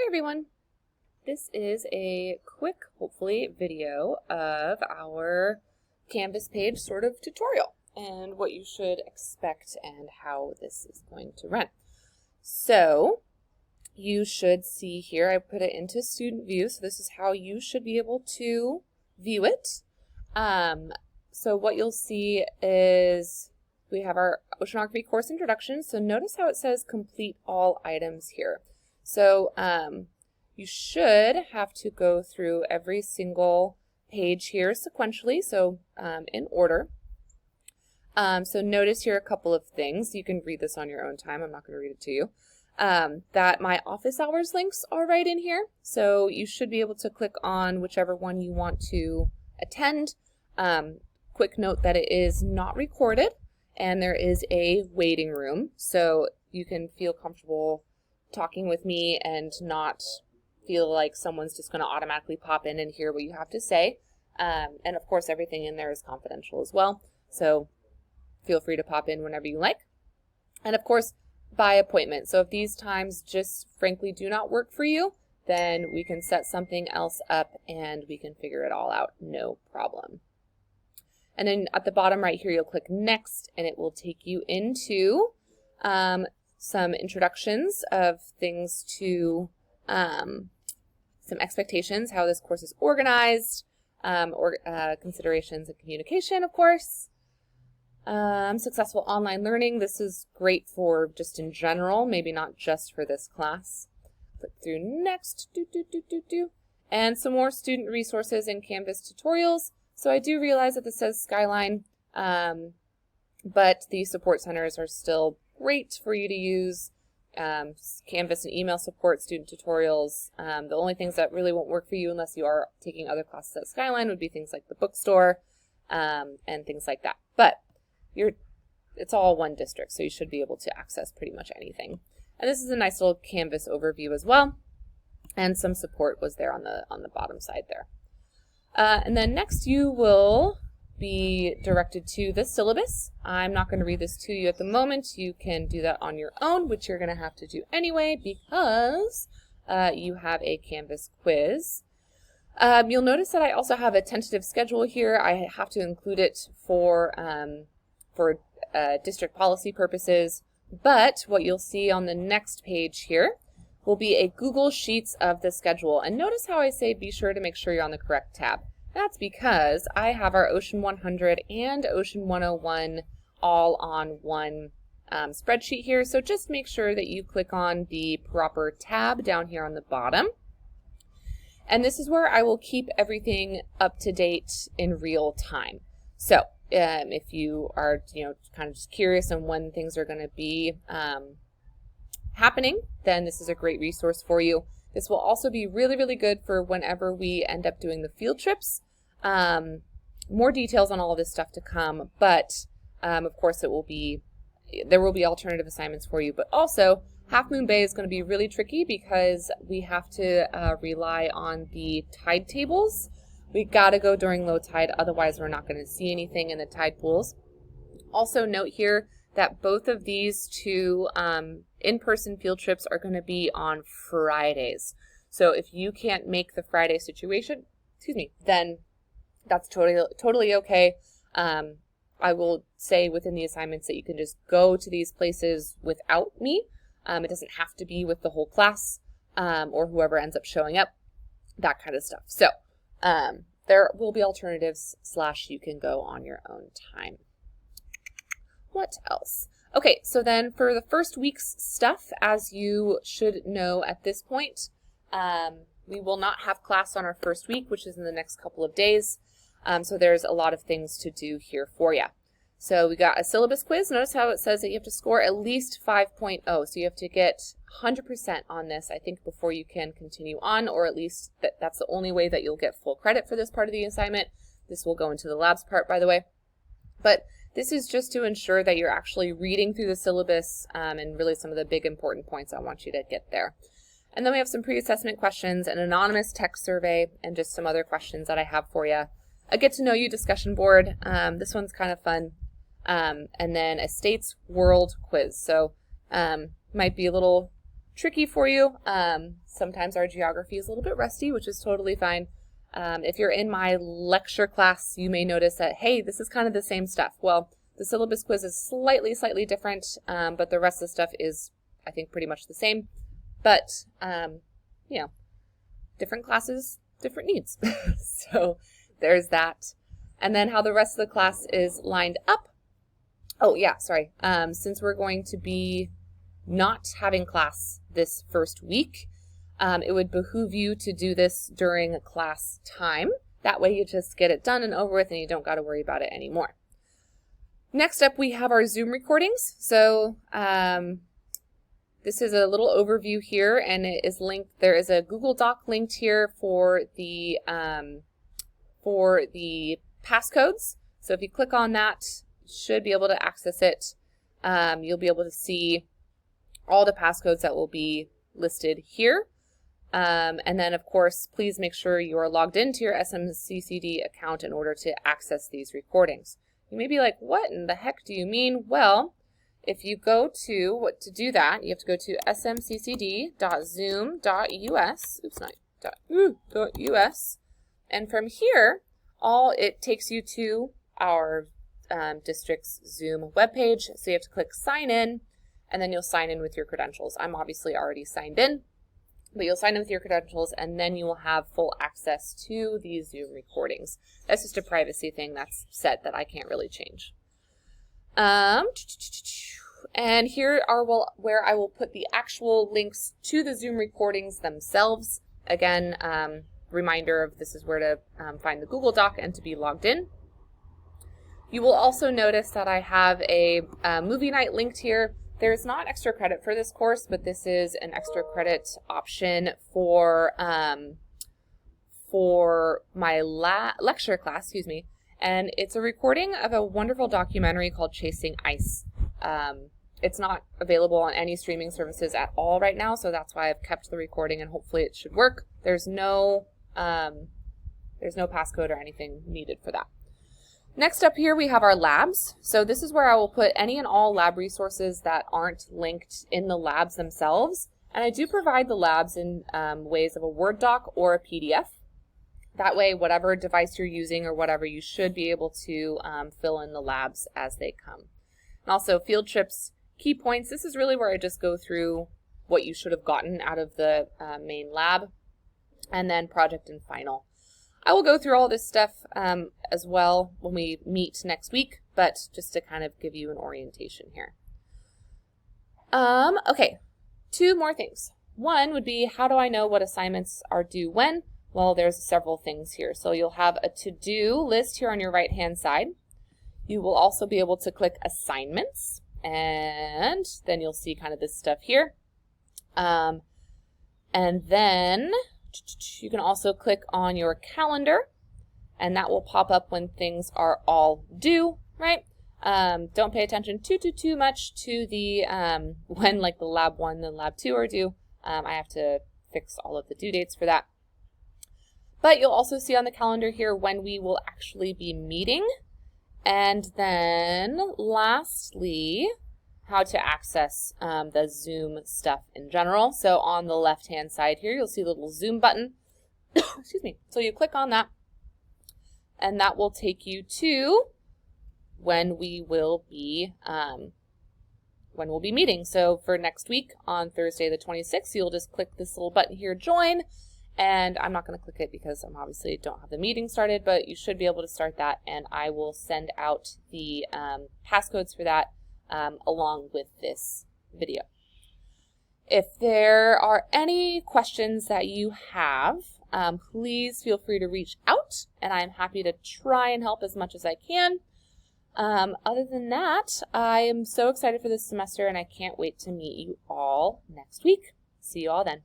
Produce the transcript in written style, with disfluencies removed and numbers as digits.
everyone. This is a quick, hopefully, video of our Canvas page sort of tutorial and what you should expect and how this is going to run. So you should see here, I put it into student view, so this is how you should be able to view it. So what you'll see is we have our oceanography course introduction. So notice how it says complete all items here. So you should have to go through every single page here sequentially, so in order. So notice here a couple of things. You can read this on your own time. I'm not going to read it to you. That my office hours links are right in here. So you should be able to click on whichever one you want to attend. Quick note that it is not recorded and there is a waiting room, so you can feel comfortable talking with me and not feel like someone's just going to automatically pop in and hear what you have to say. And of course everything in there is confidential as well, so feel free to pop in whenever you like. And of course by appointment, so if these times just frankly do not work for you, then we can set something else up and we can figure it all out, no problem. And then at the bottom right here, you'll click next and it will take you into some introductions of things to, some expectations, how this course is organized, considerations of communication, of course. Successful online learning. This is great for just in general, maybe not just for this class. Click through next, and some more student resources and Canvas tutorials. So I do realize that this says Skyline, but the support centers are still great for you to use. Canvas and email support, student tutorials. The only things that really won't work for you unless you are taking other classes at Skyline would be things like the bookstore and things like that. But it's all one district, so you should be able to access pretty much anything. And this is a nice little Canvas overview as well. And some support was there on the bottom side there. And then next you will be directed to the syllabus. I'm not going to read this to you at the moment. You can do that on your own, which you're going to have to do anyway because you have a Canvas quiz. You'll notice that I also have a tentative schedule here. I have to include it for district policy purposes, but what you'll see on the next page here will be a Google Sheets of the schedule. And notice how I say be sure to make sure you're on the correct tab. That's because I have our Ocean 100 and Ocean 101 all on one spreadsheet here. So just make sure that you click on the proper tab down here on the bottom. And this is where I will keep everything up to date in real time. So if you are, kind of just curious on when things are going to be happening, then this is a great resource for you. This will also be really, really good for whenever we end up doing the field trips. More details on all of this stuff to come, but of course there will be alternative assignments for you. But also, Half Moon Bay is going to be really tricky because we have to rely on the tide tables. We got to go during low tide, otherwise we're not going to see anything in the tide pools. Also note here that both of these two in-person field trips are going to be on Fridays. So if you can't make the Friday situation, then that's totally okay. I will say within the assignments that you can just go to these places without me. It doesn't have to be with the whole class or whoever ends up showing up, that kind of stuff. So there will be alternatives / you can go on your own time. What else? Okay, so then for the first week's stuff, as you should know at this point, we will not have class on our first week, which is in the next couple of days. So there's a lot of things to do here for you. So we got a syllabus quiz. Notice how it says that you have to score at least 5.0. So you have to get 100% on this, I think, before you can continue on, or at least that's the only way that you'll get full credit for this part of the assignment. This will go into the labs part, by the way. But this is just to ensure that you're actually reading through the syllabus and really some of the big important points I want you to get there. And then we have some pre-assessment questions, an anonymous text survey, and just some other questions that I have for you. A get to know you discussion board. This one's kind of fun. And then a states world quiz. So might be a little tricky for you. Sometimes our geography is a little bit rusty, which is totally fine. If you're in my lecture class, you may notice that, hey, this is kind of the same stuff. Well, the syllabus quiz is slightly different, but the rest of the stuff is, I think, pretty much the same. But, you know, different classes, different needs. So there's that. And then how the rest of the class is lined up. Oh, yeah, sorry. Since we're going to be not having class this first week, it would behoove you to do this during class time. That way you just get it done and over with and you don't got to worry about it anymore. Next up, we have our Zoom recordings. So this is a little overview here, and it is linked. There is a Google Doc linked here for the passcodes. So if you click on that, you should be able to access it. You'll be able to see all the passcodes that will be listed here. And then, of course, please make sure you are logged into your SMCCD account in order to access these recordings. You may be like, what in the heck do you mean? Well, if you go to, to do that, you have to go to smccd.zoom.us, .us, and from here, it takes you to our district's Zoom webpage. So you have to click sign in, and then you'll sign in with your credentials. I'm obviously already signed in, but you'll sign in with your credentials, and then you will have full access to these Zoom recordings. That's just a privacy thing that's set that I can't really change. And here are where I will put the actual links to the Zoom recordings themselves. Again, reminder of this is where to find the Google Doc and to be logged in. You will also notice that I have a movie night linked here. There's not extra credit for this course, but this is an extra credit option for my lecture class, and it's a recording of a wonderful documentary called Chasing Ice. It's not available on any streaming services at all right now, so that's why I've kept the recording, and hopefully it should work. There's no passcode or anything needed for that. Next up here, we have our labs. So this is where I will put any and all lab resources that aren't linked in the labs themselves. And I do provide the labs in ways of a Word doc or a PDF. That way, whatever device you're using or whatever, you should be able to fill in the labs as they come. And also field trips, key points. This is really where I just go through what you should have gotten out of the main lab, and then project and final. I will go through all this stuff as well when we meet next week, but just to kind of give you an orientation here. Okay, two more things. One would be, how do I know what assignments are due when? Well, there's several things here. So you'll have a to-do list here on your right-hand side. You will also be able to click assignments, and then you'll see kind of this stuff here. And then you can also click on your calendar, and that will pop up when things are all due, right? Don't pay attention too much to the when like the lab 1 and lab 2 are due. I have to fix all of the due dates for that. But you'll also see on the calendar here when we will actually be meeting. And then lastly, how to access the Zoom stuff in general. So on the left-hand side here, you'll see the little Zoom button. Excuse me. So you click on that, and that will take you to when we will be meeting. So for next week on Thursday the 26th, you'll just click this little button here, join. And I'm not going to click it because I'm obviously don't have the meeting started, but you should be able to start that, and I will send out the passcodes for that along with this video. If there are any questions that you have, please feel free to reach out, and I'm happy to try and help as much as I can. Other than that, I am so excited for this semester, and I can't wait to meet you all next week. See you all then.